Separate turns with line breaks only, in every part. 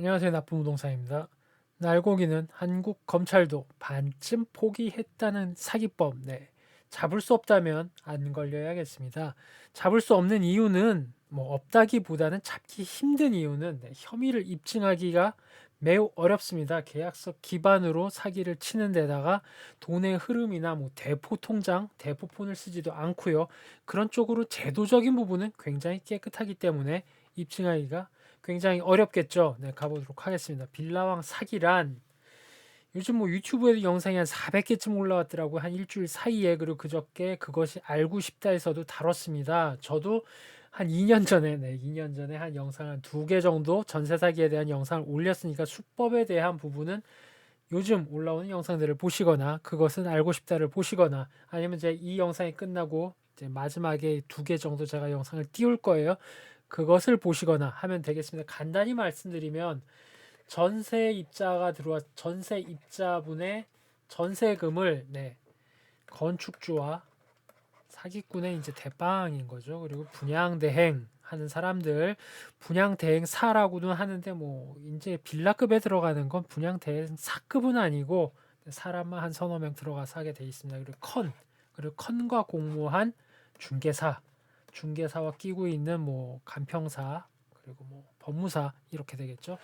안녕하세요. 나쁜 부동산입니다. 날고기는 한국 검찰도 반쯤 포기했다는 사기법. 네. 잡을 수 없다면 안 걸려야겠습니다. 잡을 수 없는 이유는 뭐 없다기보다는 잡기 힘든 이유는 혐의를 입증하기가 매우 어렵습니다. 계약서 기반으로 사기를 치는 데다가 돈의 흐름이나 뭐 대포 통장, 대포폰을 쓰지도 않고요. 그런 쪽으로 제도적인 부분은 굉장히 깨끗하기 때문에 입증하기가 굉장히 어렵겠죠. 네, 가보도록 하겠습니다. 빌라왕 사기란 요즘 뭐 유튜브에도 영상이 한 400개쯤 올라왔더라고 한 일주일 사이에. 그리고 그저께 그것이 알고 싶다에서도 다뤘습니다. 저도 한 2년 전에 2년 전에 한 영상 한 2개 정도 전세 사기에 대한 영상을 올렸으니까 수법에 대한 부분은 요즘 올라오는 영상들을 보시거나 그것은 알고 싶다를 보시거나 아니면 이제 이 영상이 끝나고 이제 마지막에 2개 정도 제가 영상을 띄울 거예요. 그것을 보시거나 하면 되겠습니다. 간단히 말씀드리면 전세 입자분의 전세금을 건축주와 사기꾼의 이제 대빵인 거죠. 그리고 분양대행 하는 사람들, 분양대행사라고도 하는데 뭐 이제 빌라급에 들어가는 건 분양대행사급은 아니고 사람만 한 서너 명 들어가서 하게 돼 있습니다. 그리고 컨과 공모한 중개사, 중개사와 끼고 있는 뭐 간평사, 그리고 뭐 법무사 이렇게 되겠죠.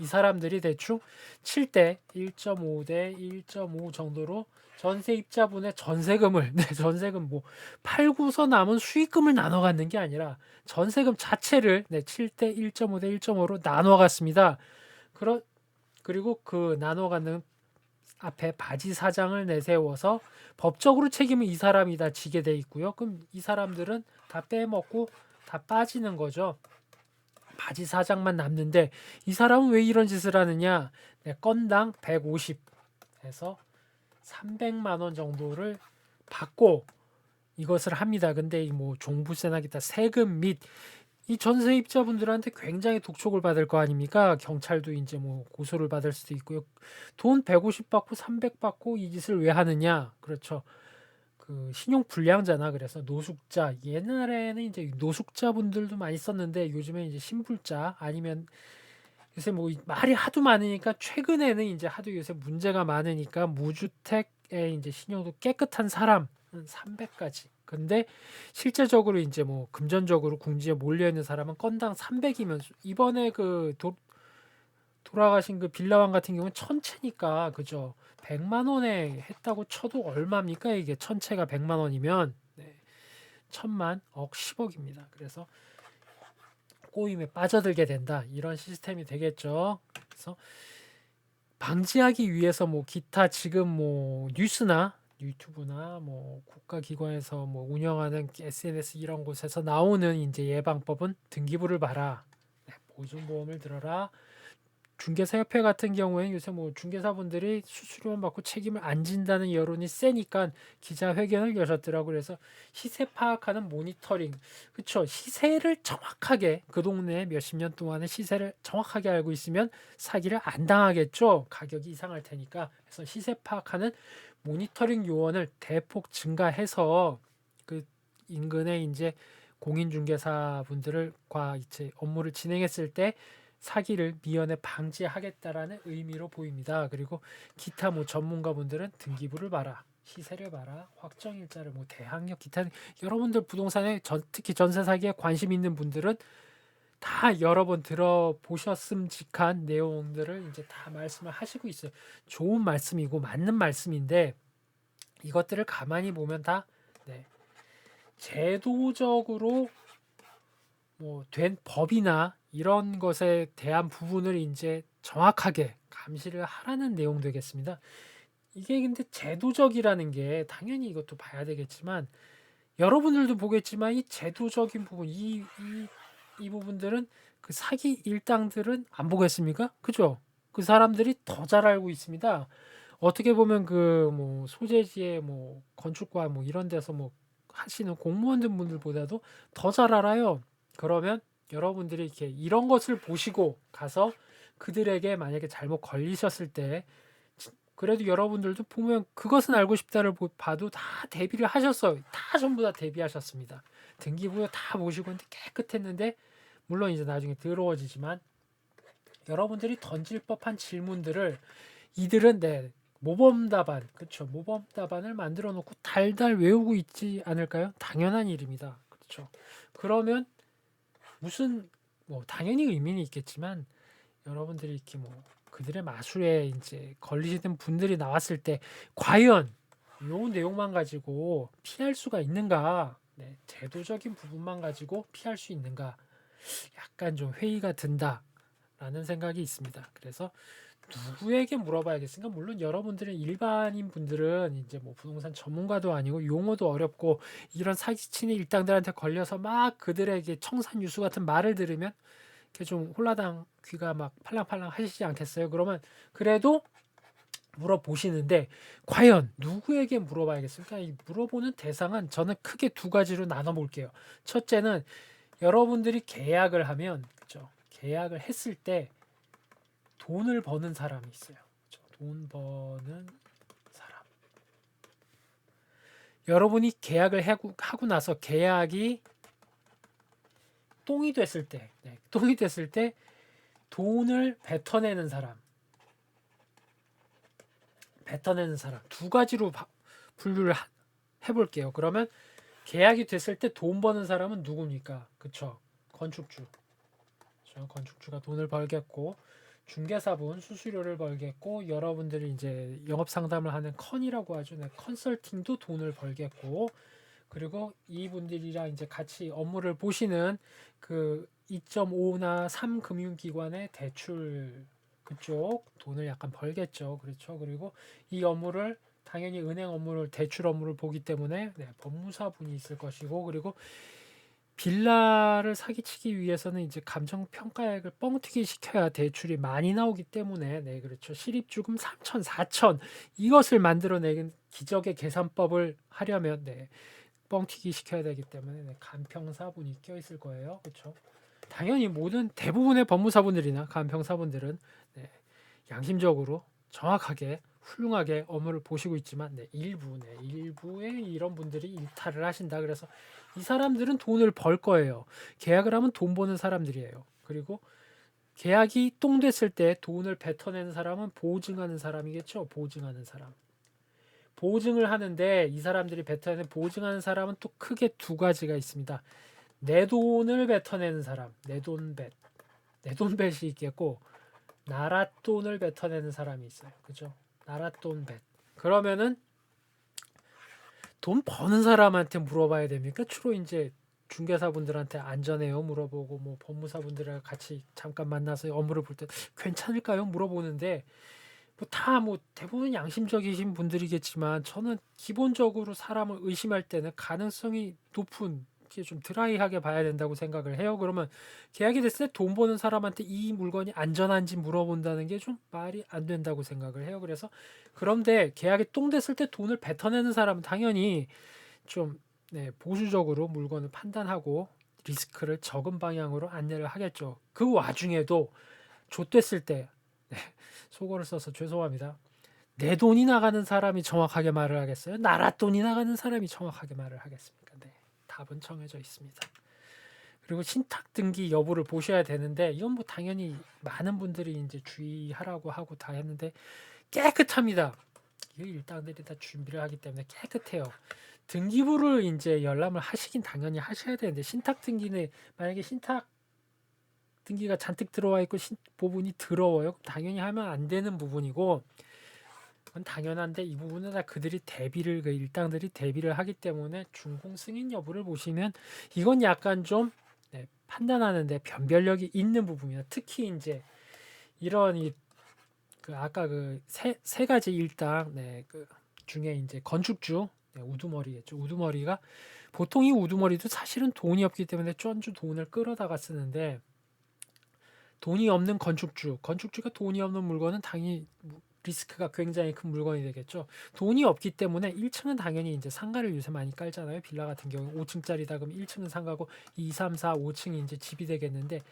이 사람들이 대충 7대 1.5대 1.5 정도로 전세 입자분의 전세금을 전세금 뭐 팔고서 남은 수익금을 나눠 갖는 게 아니라 전세금 자체를 7대 1.5대 1.5로 나눠 갔습니다. 그리고 그 나눠 갖는 앞에 바지 사장을 내세워서 법적으로 책임은 이 사람이 다 지게 돼 있고요. 그럼 이 사람들은 다 빼먹고 다 빠지는 거죠. 바지 사장만 남는데 이 사람은 왜 이런 짓을 하느냐? 건당 150에서 300만 원 정도를 받고 이것을 합니다. 근데 뭐 종부세나 기타 세금 및 이 전세입자분들한테 굉장히 독촉을 받을 거 아닙니까? 경찰도 이제 뭐 고소를 받을 수도 있고요. 돈 150 받고 300 받고 이 짓을 왜 하느냐? 그렇죠. 그 신용 불량자나 그래서 노숙자, 옛날에는 이제 노숙자분들도 많이 썼는데 요즘에 이제 신불자 아니면 요새 뭐 말이 하도 많으니까 최근에는 이제 하도 요새 문제가 많으니까 무주택에 이제 신용도 깨끗한 사람 300까지. 근데 실제적으로 이제 뭐 금전적으로 궁지에 몰려 있는 사람은 건당 300이면 이번에 돌아가신 그 빌라왕 같은 경우는 천채니까 그죠? 100만 원에 했다고 쳐도 얼마입니까? 이게 천채가 100만 원이면 천만 억 10억입니다. 그래서 꼬임에 빠져들게 된다. 이런 시스템이 되겠죠. 그래서 방지하기 위해서 뭐 기타 지금 뭐 뉴스나 유튜브나 뭐 국가기관에서 뭐 운영하는 SNS 이런 곳에서 나오는 이제 예방법은 등기부를 봐라, 보증보험을 들어라. 중개사협회 같은 경우에는 요새 뭐 중개사분들이 수수료만 받고 책임을 안 진다는 여론이 세니까 기자회견을 여셨더라고요. 그래서 시세 파악하는 모니터링, 그쵸? 시세를 정확하게 그 동네 몇십 년 동안의 시세를 정확하게 알고 있으면 사기를 안 당하겠죠. 가격이 이상할 테니까. 그래서 시세 파악하는 모니터링 요원을 대폭 증가해서 그 인근에 이제 공인중개사분들과 이제 업무를 진행했을 때 사기를 미연에 방지하겠다라는 의미로 보입니다. 그리고 기타 뭐 전문가분들은 등기부를 봐라, 시세를 봐라, 확정일자를 뭐 대항력 기타 여러분들 부동산에 특히 전세 사기에 관심 있는 분들은 다 여러 번 들어보셨음직한 내용들을 이제 다 말씀을 하시고 있어요. 좋은 말씀이고 맞는 말씀인데 이것들을 가만히 보면 다 제도적으로 뭐 된 법이나 이런 것에 대한 부분을 이제 정확하게 감시를 하라는 내용 되겠습니다. 이게 근데 제도적이라는 게 당연히 이것도 봐야 되겠지만 여러분들도 보겠지만 이 제도적인 부분 이 부분들은 그 사기 일당들은 안 보겠습니까? 그죠? 그 사람들이 더 잘 알고 있습니다. 어떻게 보면 그 뭐 소재지의 뭐 건축과 뭐 이런 데서 뭐 하시는 공무원들 분들보다도 더 잘 알아요. 그러면 여러분들이 이렇게 이런 것을 보시고 가서 그들에게 만약에 잘못 걸리셨을 때 그래도 여러분들도 보면 그것은 알고 싶다를 봐도 다 대비를 하셨어요. 다 전부 다 대비하셨습니다. 등기부에 다 보시고 있는데 깨끗했는데 물론 이제 나중에 더러워지지만 여러분들이 던질 법한 질문들을 이들은 모범 답안, 그렇죠. 모범 답안을 만들어 놓고 달달 외우고 있지 않을까요? 당연한 일입니다. 그렇죠. 그러면 무슨 당연히 의미는 있겠지만 여러분들이 이렇게 그들의 마술에 이제 걸리시는 분들이 나왔을 때 과연 요 내용만 가지고 피할 수가 있는가? 네, 제도적인 부분만 가지고 피할 수 있는가? 약간 좀 회의가 든다라는 생각이 있습니다. 그래서 누구에게 물어봐야겠습니까? 물론 여러분들은 일반인 분들은 이제 부동산 전문가도 아니고 용어도 어렵고 이런 사기치는 일당들한테 걸려서 막 그들에게 청산유수 같은 말을 들으면 이렇게 좀 홀라당 귀가 막 팔랑팔랑 하시지 않겠어요? 그러면 그래도 물어보시는데 과연 누구에게 물어봐야겠습니까? 이 물어보는 대상은 저는 크게 두 가지로 나눠 볼게요. 첫째는 여러분들이 계약을 하면, 그죠? 계약을 했을 때 돈을 버는 사람이 있어요. 그죠? 돈 버는 사람. 여러분이 계약을 하고 나서 계약이 똥이 됐을 때, 똥이 됐을 때 돈을 뱉어내는 사람. 두 가지로 분류를 해볼게요. 그러면 계약이 됐을 때 돈 버는 사람은 누굽니까? 그쵸? 건축주. 그쵸? 건축주가 돈을 벌겠고 중개사분 수수료를 벌겠고 여러분들이 이제 영업 상담을 하는 컨이라고 하죠. 컨설팅도 돈을 벌겠고 그리고 이분들이랑 이제 같이 업무를 보시는 그 2.5나 3 금융기관의 대출 그쪽 돈을 약간 벌겠죠. 그렇죠. 그리고 이 업무를 당연히 은행 업무를 대출 업무를 보기 때문에 법무사분이 있을 것이고 그리고 빌라를 사기치기 위해서는 이제 감정 평가액을 뻥튀기 시켜야 대출이 많이 나오기 때문에 그렇죠. 실입주금 3천, 4천 이것을 만들어내는 기적의 계산법을 하려면 뻥튀기 시켜야 되기 때문에 간평사분이 껴 있을 거예요. 그렇죠? 당연히 모든 대부분의 법무사분들이나 간평사분들은 양심적으로 정확하게 훌륭하게 업무를 보시고 있지만 일부의 이런 분들이 일탈을 하신다. 그래서 이 사람들은 돈을 벌 거예요. 계약을 하면 돈 버는 사람들이에요. 그리고 계약이 똥 됐을 때 돈을 뱉어내는 사람은 보증하는 사람이겠죠. 보증하는 사람. 보증을 하는데 이 사람들이 뱉어내는 보증하는 사람은 또 크게 두 가지가 있습니다. 내 돈을 뱉어내는 사람, 내돈뱉이 있겠고 나라 돈을 뱉어내는 사람이 있어요. 그죠? 나라 돈 뱉. 그러면은 돈 버는 사람한테 물어봐야 됩니까? 주로 이제 중개사분들한테 안전해요 물어보고 법무사분들이랑 같이 잠깐 만나서 업무를 볼 때 괜찮을까요? 물어보는데 대부분 양심적이신 분들이겠지만 저는 기본적으로 사람을 의심할 때는 가능성이 높은 좀 드라이하게 봐야 된다고 생각을 해요. 그러면 계약이 됐을 때 돈 버는 사람한테 이 물건이 안전한지 물어본다는 게 좀 말이 안 된다고 생각을 해요. 그래서 그런데 계약이 똥 됐을 때 돈을 뱉어내는 사람은 당연히 좀 보수적으로 물건을 판단하고 리스크를 적은 방향으로 안내를 하겠죠. 그 와중에도 좆됐을 때 속어를 써서 죄송합니다. 내 돈이 나가는 사람이 정확하게 말을 하겠어요? 나라 돈이 나가는 사람이 정확하게 말을 하겠습니까? 답은 정해져 있습니다. 그리고 신탁 등기 여부를 보셔야 되는데 이건 당연히 많은 분들이 이제 주의하라고 하고 다 했는데 깨끗합니다. 이 일당들이 다 준비를 하기 때문에 깨끗해요. 등기부를 이제 열람을 하시긴 당연히 하셔야 되는데 신탁 등기는 만약에 신탁 등기가 잔뜩 들어와 있고 부분이 더러워요. 당연히 하면 안 되는 부분이고 그건 당연한데 이 부분은 다 그들이 일당들이 대비를 하기 때문에 준공 승인 여부를 보시면 이건 약간 좀 판단하는데 변별력이 있는 부분이다. 특히 이제 이런 아까 그 세 가지 일당 그 중에 이제 건축주 우두머리겠죠. 우두머리가 보통 이 우두머리도 사실은 돈이 없기 때문에 쩐주 돈을 끌어다가 쓰는데 돈이 없는 건축주가 돈이 없는 물건은 당연히 리스크가 굉장히 큰 물건이 되겠죠. 돈이 없기 때문에 1층은 당연히 이제 상가를 요새 많이 깔잖아요. 빌라 같은 경우 5층짜리다 그러면 1층은 상가고 2, 3, 4, 5층이 이제 집이 되겠는데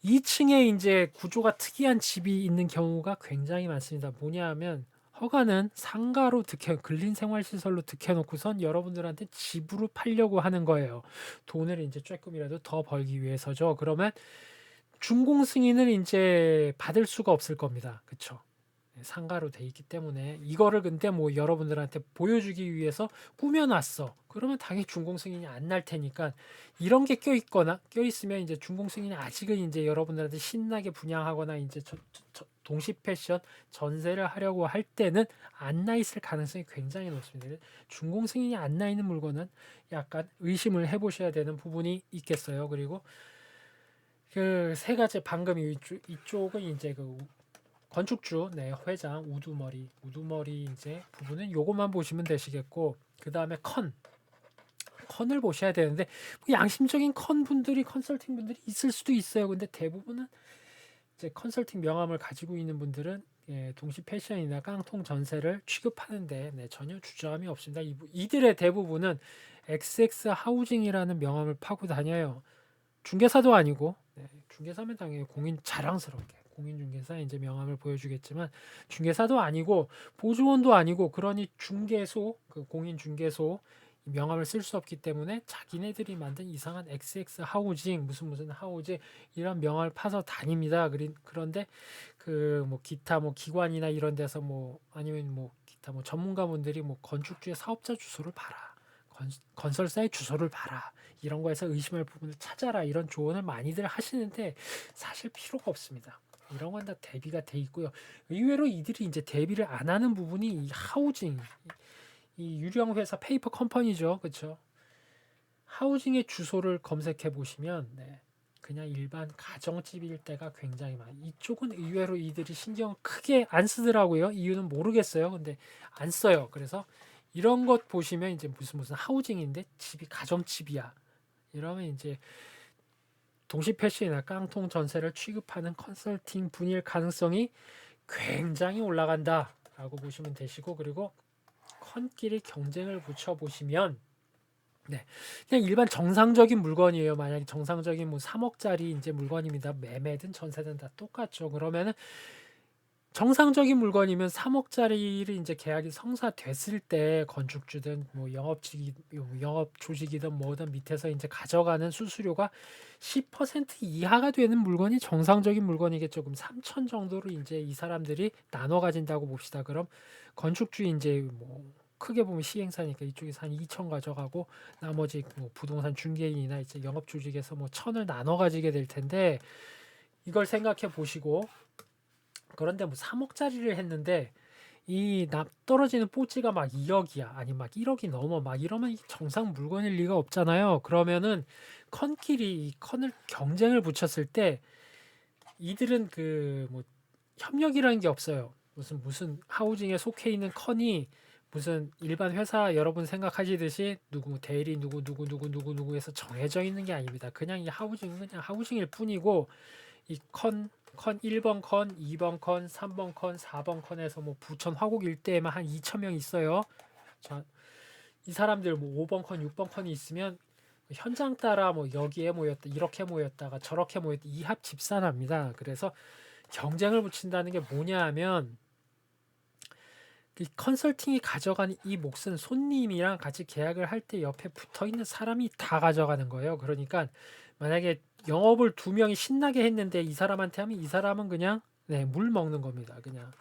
2층에 이제 구조가 특이한 집이 있는 경우가 굉장히 많습니다. 뭐냐 하면 허가는 상가로 근린생활시설로 득해놓고선 여러분들한테 집으로 팔려고 하는 거예요. 돈을 이제 조금이라도 더 벌기 위해서죠. 그러면 준공 승인을 이제 받을 수가 없을 겁니다. 그쵸? 상가로 돼 있기 때문에 이거를 근데 뭐 여러분들한테 보여주기 위해서 꾸며놨어. 그러면 당연히 준공 승인이 안 날 테니까 이런 게 껴있으면 이제 준공 승인이 아직은 이제 여러분들한테 신나게 분양하거나 이제 동시 패션 전세를 하려고 할 때는 안 나 있을 가능성이 굉장히 높습니다. 준공 승인이 안 나 있는 물건은 약간 의심을 해보셔야 되는 부분이 있겠어요. 그리고 그 세 가지 방금 이쪽은 이제 그 건축주 회장 우두머리 이제 부분은 요것만 보시면 되시겠고 그 다음에 컨을 보셔야 되는데 뭐 양심적인 컨설팅 분들이 있을 수도 있어요. 근데 대부분은 이제 컨설팅 명함을 가지고 있는 분들은 동시 패션이나 깡통 전세를 취급하는데 전혀 주저함이 없습니다. 이들의 대부분은 XX 하우징이라는 명함을 파고 다녀요. 중개사도 아니고 중개사면 당연히 자랑스럽게 공인중개사 이제 명함을 보여주겠지만 중개사도 아니고 보조원도 아니고 그러니 중개소 공인중개소 명함을 쓸 수 없기 때문에 자기네들이 만든 이상한 XX 하우징 무슨 하우징 이런 명함을 파서 다닙니다. 그런데 그 뭐 기타 뭐 기관이나 이런 데서 뭐 아니면 뭐 기타 뭐 전문가분들이 뭐 건축주의 사업자 주소를 봐라. 건설사의 주소를 봐라. 이런 거에서 의심할 부분을 찾아라. 이런 조언을 많이들 하시는데 사실 필요가 없습니다. 이런 건 다 대비가 돼 있고요. 의외로 이들이 이제 대비를 안 하는 부분이 이 하우징, 이 유령 회사 페이퍼 컴퍼니죠. 그렇죠? 하우징의 주소를 검색해 보시면 그냥 일반 가정집일 때가 굉장히 많아요. 이쪽은 의외로 이들이 신경 크게 안 쓰더라고요. 이유는 모르겠어요. 근데 안 써요. 그래서 이런 것 보시면 이제 무슨 하우징인데 집이 가정집이야. 이러면 이제 동시 패션이나 깡통 전세를 취급하는 컨설팅 분일 가능성이 굉장히 올라간다라고 보시면 되시고 그리고 컨끼리 경쟁을 붙여보시면 그냥 일반 정상적인 물건이에요. 만약에 정상적인 뭐 3억짜리 이제 물건입니다. 매매든 전세든 다 똑같죠. 그러면은 정상적인 물건이면 3억짜리를 이제 계약이 성사됐을 때 건축주든 뭐 영업 조직이든 뭐든 밑에서 이제 가져가는 수수료가 10% 이하가 되는 물건이 정상적인 물건이겠죠. 그럼 3천 정도로 이제 이 사람들이 나눠 가진다고 봅시다. 그럼 건축주 이제 뭐 크게 보면 시행사니까 이쪽에서 한 2천 가져가고 나머지 뭐 부동산 중개인이나 이제 영업 조직에서 뭐 천을 나눠 가지게 될 텐데 이걸 생각해 보시고 그런데 뭐 3억짜리를 했는데 이 떨어지는 뽀찌가 막 2억이야 아니 막 1억이 넘어 막 이러면 정상 물건일 리가 없잖아요. 그러면은 컨끼리 이 컨을 경쟁을 붙였을 때 이들은 그 뭐 협력이라는 게 없어요. 무슨 하우징에 속해 있는 컨이 무슨 일반 회사 여러분 생각하시듯이 누구 대리 누구 해서 정해져 있는 게 아닙니다. 그냥 이 하우징은 그냥 하우징일 뿐이고 이 컨 1번 컨, 2번 컨, 3번 컨, 4번 컨에서 뭐 부천 화곡 일대에만 한 2천 명 있어요. 자, 이 사람들 뭐 5번 컨, 6번 컨이 있으면 현장 따라 뭐 여기에 모였다, 이렇게 모였다가 저렇게 모였다 이합 집산합니다. 그래서 경쟁을 붙인다는 게 뭐냐 하면 이 컨설팅이 가져가는 이 몫은 손님이랑 같이 계약을 할 때 옆에 붙어 있는 사람이 다 가져가는 거예요. 그러니까 만약에 영업을 두 명이 신나게 했는데 이 사람한테 하면 이 사람은 그냥 물 먹는 겁니다. 그냥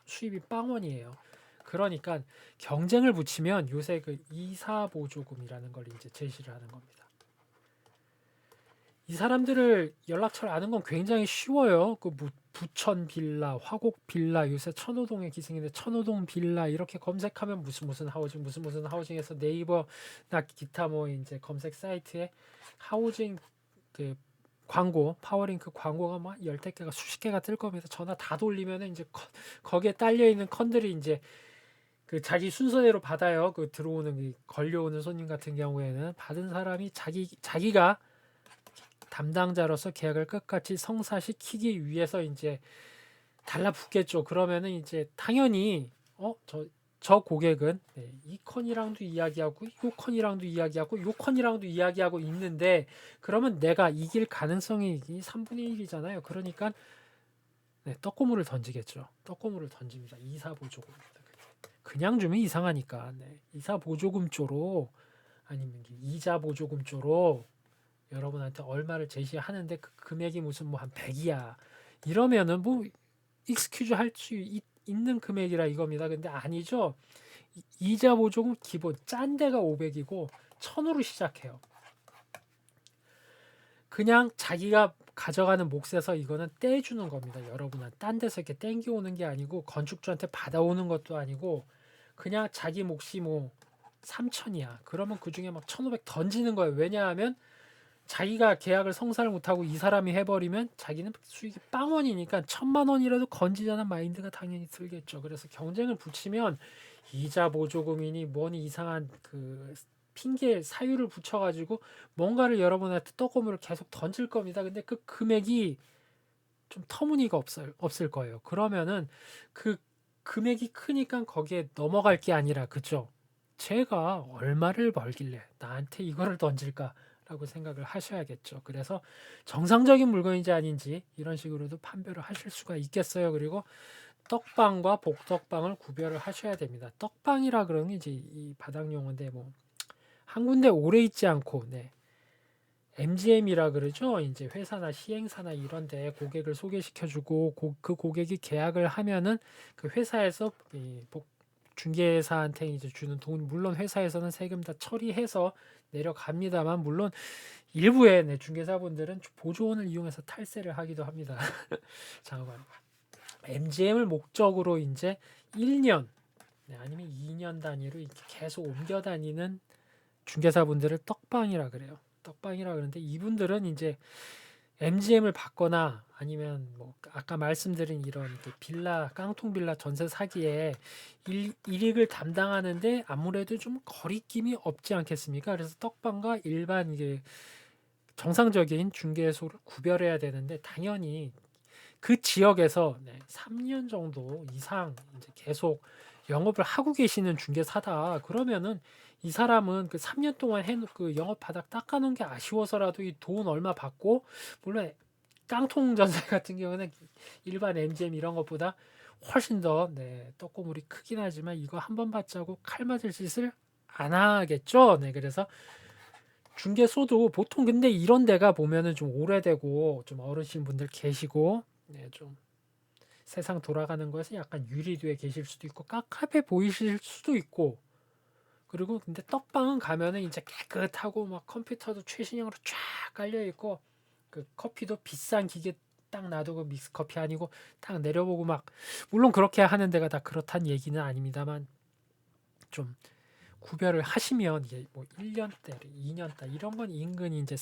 수입이 빵원이에요. 그러니까 경쟁을 붙이면 요새 그 이사보조금이라는 걸 이제 제시를 하는 겁니다. 이 사람들을 연락처를 아는 건 굉장히 쉬워요. 그 뭐 부천 빌라, 화곡 빌라, 요새 천호동에 기승인데 천호동 빌라 이렇게 검색하면 무슨 하우징, 무슨 하우징에서 네이버나 기타 뭐 이제 검색 사이트에 하우징 그 광고, 파워링크 광고가 막 열댓 개가 수십 개가 뜰 겁니다. 전화 다 돌리면은 이제 거기에 딸려 있는 컨들이 이제 그 자기 순서대로 받아요. 그 들어오는 걸려오는 손님 같은 경우에는 받은 사람이 자기가 담당자로서 계약을 끝까지 성사시키기 위해서 이제 달라붙겠죠. 그러면은 이제 당연히 저 고객은 이 컨이랑도 이야기하고 요 컨이랑도 이야기하고 요 컨이랑도 이야기하고 있는데 그러면 내가 이길 가능성이 3분의 1이잖아요. 그러니까 떡고물을 던지겠죠. 떡고물을 던집니다. 이사보조금입니다. 그냥 주면 이상하니까 이사보조금 쪽으로 아니면 이자보조금 쪽으로 여러분한테 얼마를 제시하는데 그 금액이 무슨 뭐 한 100이야. 이러면은 뭐 익스큐즈 할 수 있는 금액이라 이겁니다. 근데 아니죠. 이자 보조금 기본 짠 데가 500이고 1000으로 시작해요. 그냥 자기가 가져가는 몫에서 이거는 떼주는 겁니다. 여러분한테 딴 데서 이렇게 땡겨오는 게 아니고 건축주한테 받아오는 것도 아니고 그냥 자기 몫이 뭐 3000이야. 그러면 그 중에 막 1500 던지는 거예요. 왜냐하면 자기가 계약을 성사를 못하고 이 사람이 해버리면 자기는 수익이 빵원이니까 1000만 원이라도 건지자는 마인드가 당연히 들겠죠. 그래서 경쟁을 붙이면 이자 보조금이니 뭐니 이상한 그 핑계 사유를 붙여가지고 뭔가를 여러분한테 떡고물을 계속 던질 겁니다. 근데 그 금액이 좀 터무니가 없을 거예요. 그러면은 그 금액이 크니까 거기에 넘어갈 게 아니라 그죠? 제가 얼마를 벌길래 나한테 이거를 던질까라고 생각을 하셔야겠죠. 그래서 정상적인 물건인지 아닌지 이런 식으로도 판별을 하실 수가 있겠어요. 그리고 떡방과 복떡방을 구별을 하셔야 됩니다. 떡방이라 그러는 이제 이 바닥 용어인데 뭐 한 군데 오래 있지 않고 네. MGM이라 그러죠. 이제 회사나 시행사나 이런 데 고객을 소개시켜주고 그 고객이 계약을 하면은 그 회사에서 중개사한테 이제 주는 돈, 물론 회사에서는 세금 다 처리해서 내려갑니다만 물론 일부의 네, 중개사분들은 보조원을 이용해서 탈세를 하기도 합니다. 잠깐만. MGM을 목적으로 이제 1년 네, 아니면 2년 단위로 이렇게 계속 옮겨 다니는 중개사분들을 떡방이라 그래요. 떡방이라 그러는데 이분들은 이제 MGM을 받거나 아니면 뭐 아까 말씀드린 이런 빌라 깡통 빌라 전세 사기에 일익을 담당하는데 아무래도 좀 거리낌이 없지 않겠습니까? 그래서 떡방과 일반 이게 정상적인 중개소를 구별해야 되는데 당연히 그 지역에서 3년 정도 이상 이제 계속 영업을 하고 계시는 중개사다. 그러면은 이 사람은 그 3년 동안 그 영업 바닥 닦아놓은 게 아쉬워서라도 이 돈 얼마 받고 물론 깡통 전세 같은 경우는 일반 MGM 이런 것보다 훨씬 더 떡고물이 크긴 하지만 이거 한 번 받자고 칼 맞을 짓을 안 하겠죠. 네, 그래서 중개소도 보통 근데 이런 데가 보면은 좀 오래되고 좀 어르신 분들 계시고 좀 세상 돌아가는 것에 약간 유리되어 계실 수도 있고 깝깝해 보이실 수도 있고 그리고 근데 떡방은 가면은 이제 깨끗하고 막 컴퓨터도 최신형으로 쫙 깔려 있고 그 커피도 비싼 기계 딱 놔두고 믹스 커피 아니고 딱 내려보고 막 물론 그렇게 하는 데가 다 그렇단 얘기는 아닙니다만 좀 구별을 하시면 이게 뭐 1년대, 2년대 이런 건 인근히 이제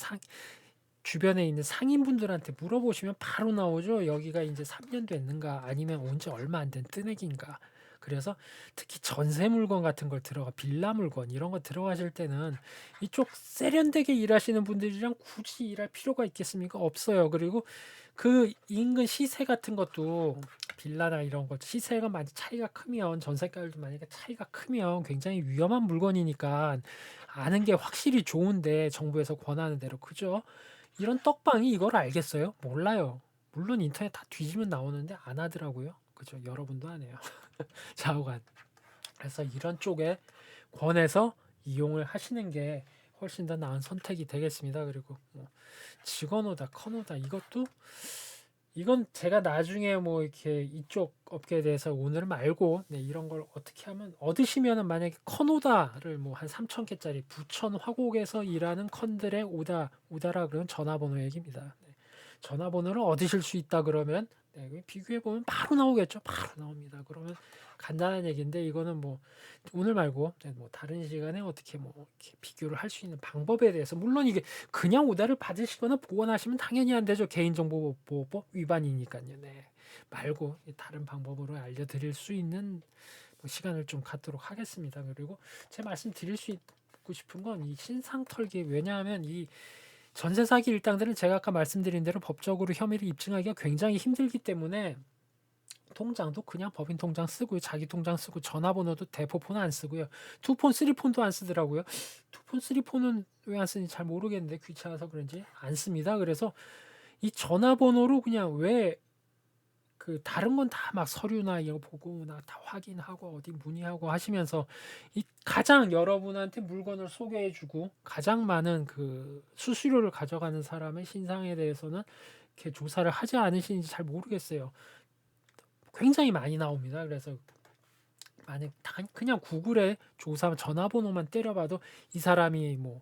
주변에 있는 상인분들한테 물어보시면 바로 나오죠. 여기가 이제 3년 됐는가 아니면 온 지 얼마 안 된 뜨내기인가. 그래서 특히 전세 물건 같은 걸 빌라 물건 이런 거 들어가실 때는 이쪽 세련되게 일하시는 분들이랑 굳이 일할 필요가 있겠습니까? 없어요. 그리고 그 인근 시세 같은 것도 빌라나 이런 것 시세가 많이 차이가 크면 전세가율도 만약에 차이가 크면 굉장히 위험한 물건이니까 아는 게 확실히 좋은데 정부에서 권하는 대로 그죠? 이런 떡방이 이걸 알겠어요? 몰라요. 물론 인터넷 다 뒤지면 나오는데 안 하더라고요. 그죠? 여러분도 안 해요. 좌우간. 그래서 이런 쪽에 권해서 이용을 하시는 게 훨씬 더 나은 선택이 되겠습니다. 그리고 뭐 직원오다, 커노다 이건 제가 나중에 뭐 이렇게 이쪽 업계에 대해서 오늘 말고 이런 걸 어떻게 하면 얻으시면은 만약에 커노다를 뭐 한 3,000개짜리 부천 화곡에서 일하는 컨들의 오다라 그러면 전화번호 얘기입니다. 전화번호를 얻으실 수 있다 그러면 비교해 보면 바로 나오겠죠. 바로 나옵니다. 그러면 간단한 얘기인데 이거는 뭐 오늘 말고 뭐 다른 시간에 어떻게 뭐 이렇게 비교를 할 수 있는 방법에 대해서 물론 이게 그냥 오다를 받으시거나 보관하시면 당연히 안 되죠. 개인정보보호법 위반이니까요. 네. 말고 다른 방법으로 알려드릴 수 있는 뭐 시간을 좀 갖도록 하겠습니다. 그리고 제 말씀 드릴 수 있고 싶은 건 이 신상털기 왜냐하면 이 전세 사기 일당들은 제가 아까 말씀드린 대로 법적으로 혐의를 입증하기가 굉장히 힘들기 때문에 통장도 그냥 법인 통장 쓰고요. 자기 통장 쓰고 전화번호도 대포폰 안 쓰고요. 투폰, 쓰리폰도 안 쓰더라고요. 투폰, 쓰리폰은 왜 안 쓰는지 잘 모르겠는데 귀찮아서 그런지 안 씁니다. 그래서 이 전화번호로 그냥 왜 그 다른 건 다 막 서류나 이거 보고 나 다 확인하고 어디 문의하고 하시면서 이 가장 여러분한테 물건을 소개해주고 가장 많은 그 수수료를 가져가는 사람의 신상에 대해서는 이렇게 조사를 하지 않으시는지 잘 모르겠어요. 굉장히 많이 나옵니다. 그래서 만약 그냥 구글에 조사 전화번호만 때려봐도 이 사람이 뭐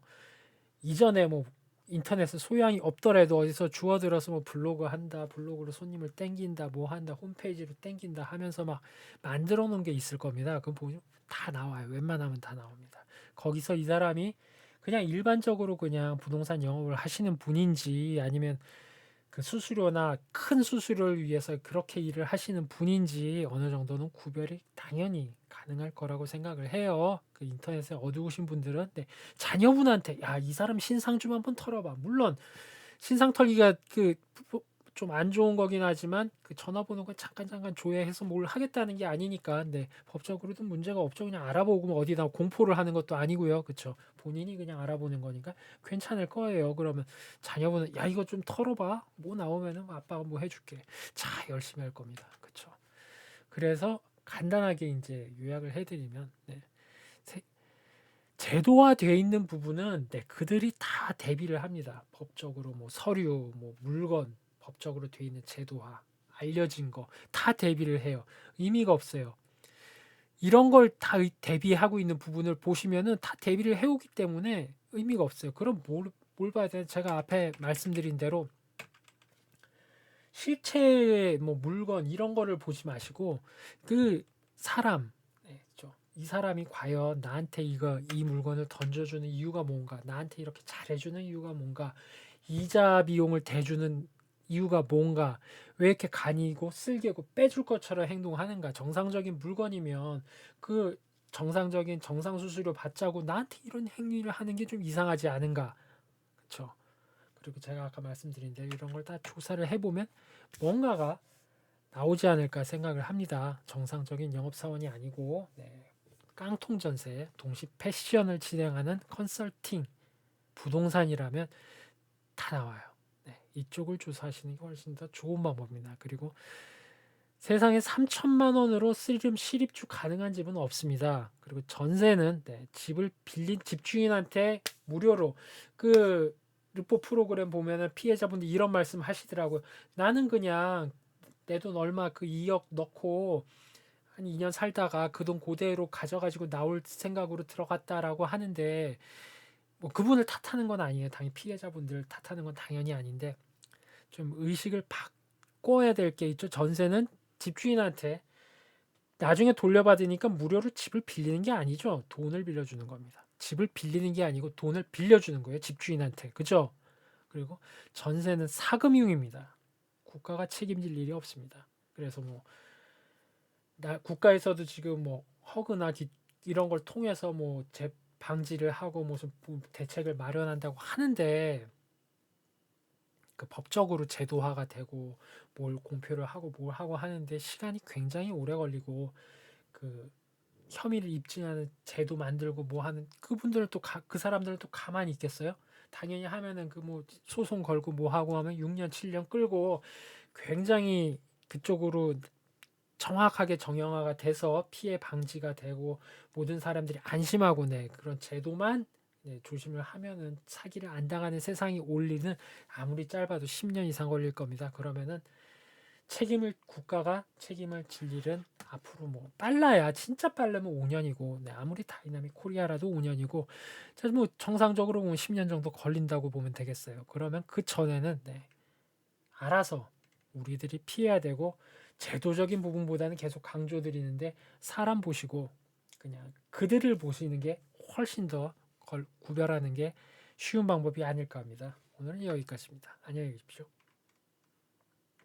이전에 뭐 인터넷에 소양이 없더라도 어디서 주워들어서 뭐 블로그 한다, 블로그로 손님을 땡긴다, 뭐 한다, 홈페이지로 땡긴다 하면서 막 만들어 놓은 게 있을 겁니다. 그럼 보면 다 나와요. 웬만하면 다 나옵니다. 거기서 이 사람이 그냥 일반적으로 그냥 부동산 영업을 하시는 분인지 아니면 그 수수료나 큰 수수료를 위해서 그렇게 일을 하시는 분인지 어느 정도는 구별이 당연히 가능할 거라고 생각을 해요. 그 인터넷에 어두우신 분들은 네, 자녀분한테 야, 이 사람 신상 좀 한번 털어봐. 물론 신상 털기가 그 좀 안 좋은 거긴 하지만 그 전화번호가 잠깐 조회해서 뭘 하겠다는 게 아니니까 네, 법적으로도 문제가 없죠. 그냥 알아보고 뭐 어디다 공포를 하는 것도 아니고요. 그렇죠. 본인이 그냥 알아보는 거니까 괜찮을 거예요. 그러면 자녀분은 야 이거 좀 털어봐. 뭐 나오면은 아빠가 뭐 해줄게. 자 열심히 할 겁니다. 그렇죠. 그래서 간단하게 이제 요약을 해드리면 네, 제도화되어 있는 부분은 네, 그들이 다 대비를 합니다. 법적으로 뭐 서류, 뭐 물건, 법적으로 되어 있는 제도화, 알려진 거 다 대비를 해요. 의미가 없어요. 이런 걸 다 대비하고 있는 부분을 보시면은 다 대비를 해오기 때문에 의미가 없어요. 그럼 뭘 봐야 되나? 제가 앞에 말씀드린 대로 실체 뭐 물건 이런 거를 보지 마시고 그 사람 네, 이 사람이 과연 나한테 이 물건을 던져주는 이유가 뭔가 나한테 이렇게 잘해주는 이유가 뭔가 이자 비용을 대주는 이유가 뭔가 왜 이렇게 간이고 쓸개고 빼줄 것처럼 행동하는가 정상적인 물건이면 그 정상적인 정상 수수료 받자고 나한테 이런 행위를 하는 게 좀 이상하지 않은가 그렇죠 그리고 제가 아까 말씀드린 대로 이런 걸 다 조사를 해보면 뭔가가 나오지 않을까 생각을 합니다. 정상적인 영업사원이 아니고 네, 깡통 전세, 동시 패션을 진행하는 컨설팅, 부동산이라면 다 나와요. 네, 이쪽을 조사하시는 게 훨씬 더 좋은 방법입니다. 그리고 세상에 3천만 원으로 쓰림 실입주 가능한 집은 없습니다. 그리고 전세는 네, 집을 빌린 집주인한테 무료로 그 르포 프로그램 보면은 피해자분들 이런 말씀 하시더라고요. 나는 그냥 내 돈 얼마 그 2억 넣고 한 2년 살다가 그 돈 그대로 가져가지고 나올 생각으로 들어갔다라고 하는데 뭐 그분을 탓하는 건 아니에요. 당연히 피해자분들 탓하는 건 당연히 아닌데 좀 의식을 바꿔야 될 게 있죠. 전세는 집주인한테 나중에 돌려받으니까 무료로 집을 빌리는 게 아니죠. 돈을 빌려주는 겁니다. 집을 빌리는 게 아니고 돈을 빌려주는 거예요. 집주인한테. 그죠? 그리고 전세는 사금융입니다. 국가가 책임질 일이 없습니다. 그래서 뭐 국가에서도 지금 뭐 허그나 이런 걸 통해서 뭐 방지를 하고 무슨 대책을 마련한다고 하는데 그 법적으로 제도화가 되고 뭘 공표를 하고 뭘 하고 하는데 시간이 굉장히 오래 걸리고 그 혐의를 입증하는 제도 만들고 뭐 하는 그분들은 또 그 사람들은 또 가만히 있겠어요? 당연히 하면은 그 뭐 소송 걸고 뭐 하고 하면 6년 7년 끌고 굉장히 그쪽으로 정확하게 정형화가 돼서 피해 방지가 되고 모든 사람들이 안심하고 네 그런 제도만 네, 조심을 하면은 사기를 안 당하는 세상이 올 일은 아무리 짧아도 10년 이상 걸릴 겁니다. 그러면은 국가가 책임을 질 일은 앞으로 뭐 빨라야 진짜 빠르면 5년이고 네, 아무리 다이나믹 코리아라도 5년이고 뭐 정상적으로 보면 10년 정도 걸린다고 보면 되겠어요. 그러면 그 전에는 네, 알아서 우리들이 피해야 되고 제도적인 부분보다는 계속 강조드리는데 사람 보시고 그냥 그들을 보시는 게 훨씬 더 구별하는 게 쉬운 방법이 아닐까 합니다. 오늘은 여기까지입니다. 안녕히 계십시오.